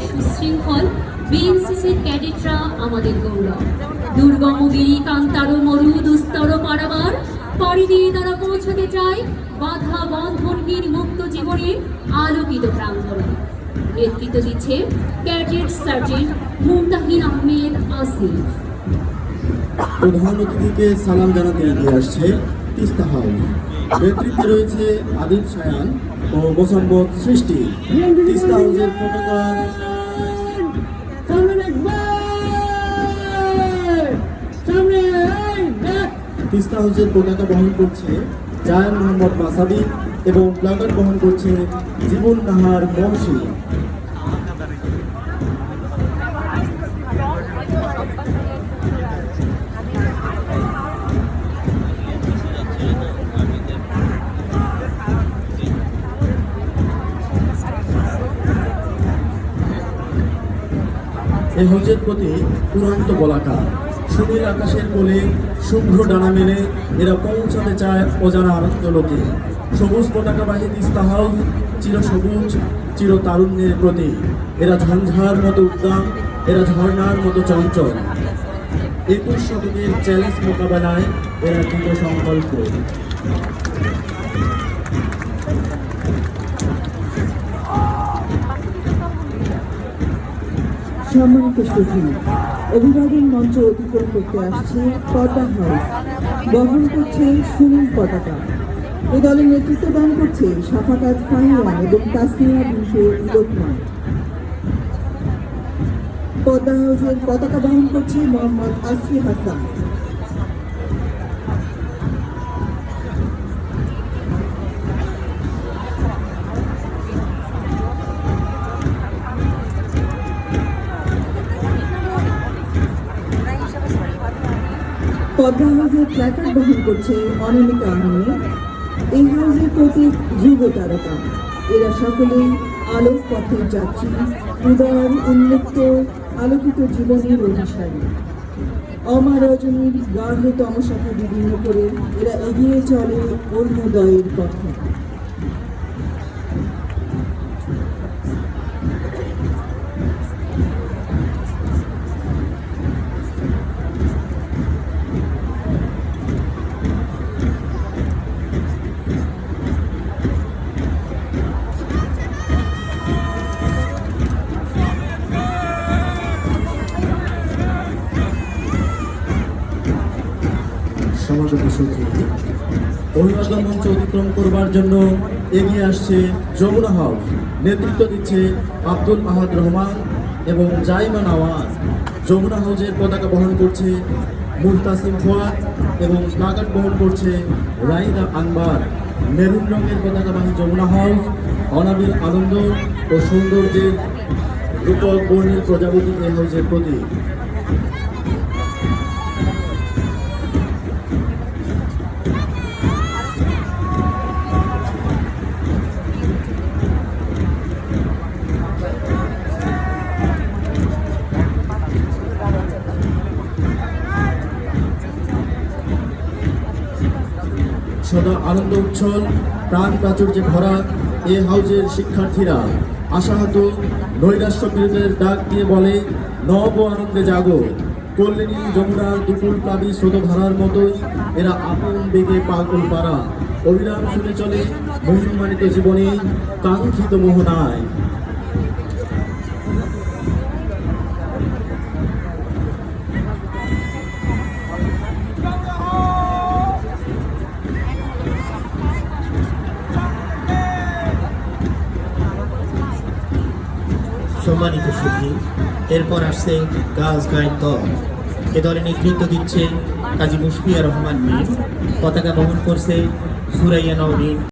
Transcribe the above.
সুশৃঙ্খল বিএনসিসির ক্যাডেটরা আমাদের গৌরব। দুর্গম গিরি কান্তার মরু দুস্তর পারাবার পাড়ি দিয়ে তারা পৌঁছতে চায় বাধা বন্ধনহীন মুক্ত জীবনের আলোকিত প্রাঙ্গণে। নেতৃত্ব দিচ্ছে ক্যাডেট সার্জেন্ট মুমতাহিন আহমেদ আসিফ। প্রধান অতিথিকে সালাম জানাতে এগিয়ে আসছে তিস্তা হাউস। নেতৃত্বে রয়েছে আদিল সায়ান ও মোসাম্মদ সৃষ্টি। তিস্তা হাউসের পতাকা বহন করছে জায়ান মোহাম্মদ মাসাবি এবং প্লাগার বহন করছে জীবন নাহার বংশী। এই হজের প্রতি উড়ন্ত বলাকা সুনীল আকাশের কোলে শুভ্র ডানা মেলে এরা পৌঁছাতে চায় অজানা আনন্দ লোকে। সবুজ পতাকাবাহী তিস্তা হাউস চিরসবুজ চির তারুণ্যের প্রতি। এরা ঝঞ্ঝার মতো উদ্দাম, এরা ঝর্ণার মতো চঞ্চল। 21 শতকের চ্যালেঞ্জ মোকাবেলায় এরা দৃঢ় সংকল্প। সম্মানিত সুধী, অভিবাদন মঞ্চ অতিক্রম করতে আসছে পদ্মা হাউস, বহন করছে সুনীল পতাকা। এই দলের নেতৃত্ব দান করছে সাফাকাত ফাহিয়ান এবং তাসমিয়া বিনতে লোকমান। পদ্মা হাউসের পতাকা বহন করছে মোহাম্মদ আসফি হাসান। পদ্মা হাউসের প্ল্যাকার্ড বহন করছে অনামিকা আহমেদ। এই হাউসের প্রতীক যুব তারকা। এরা সকলেই আলোক পথের যাত্রী, উদার উন্মুক্ত আলোকিত জীবনের অভিসারী। অমা রজনীর গাঢ় তমসাকে বিভিন্ন করে এরা এগিয়ে চলে অরুণোদয়ের পথে। সমাগত সুধী, অভিবাদন মঞ্চ অতিক্রম করবার জন্য এগিয়ে আসছে যমুনা হাউস। নেতৃত্ব দিচ্ছে আব্দুল আহাদ রহমান এবং জাইমা নওয়াজ। যমুনা হাউসের পতাকা বহন করছে মুলতাসিম ফুয়াদ এবং প্লাকার্ড বহন করছে রাইদা আনবার। মেরুন রঙের পতাকাবাহী যমুনা হাউস অনাবিল আনন্দ ও সৌন্দর্যের রূপক বর্ণের প্রজাপতি এই হাউসের প্রতীক। সদা আনন্দ উচ্ছল প্রাণ প্রাচুর্যে ভরা এ হাউজের শিক্ষার্থীরা আশাহত নৈরাশ্য বিরোধের ডাক দিয়ে বলে, নব আনন্দে জাগো। কল্যাণী যমুনার দুপুর প্লাবী স্রোতধারার মতোই এরা আপন বেগে পাগল পাড়া। অবিরাম শুনে চলে মহিমান্বিত জীবনে কাঙ্ক্ষিত মোহনায়। সম্মানিত সুধী, এরপর আসছে গার্লস গাইড দল। এ দলে নেতৃত্ব দিচ্ছে কাজী মুশফিয়া রহমান মীর। পতাকা বহন করছে সুরাইয়া নওরিন।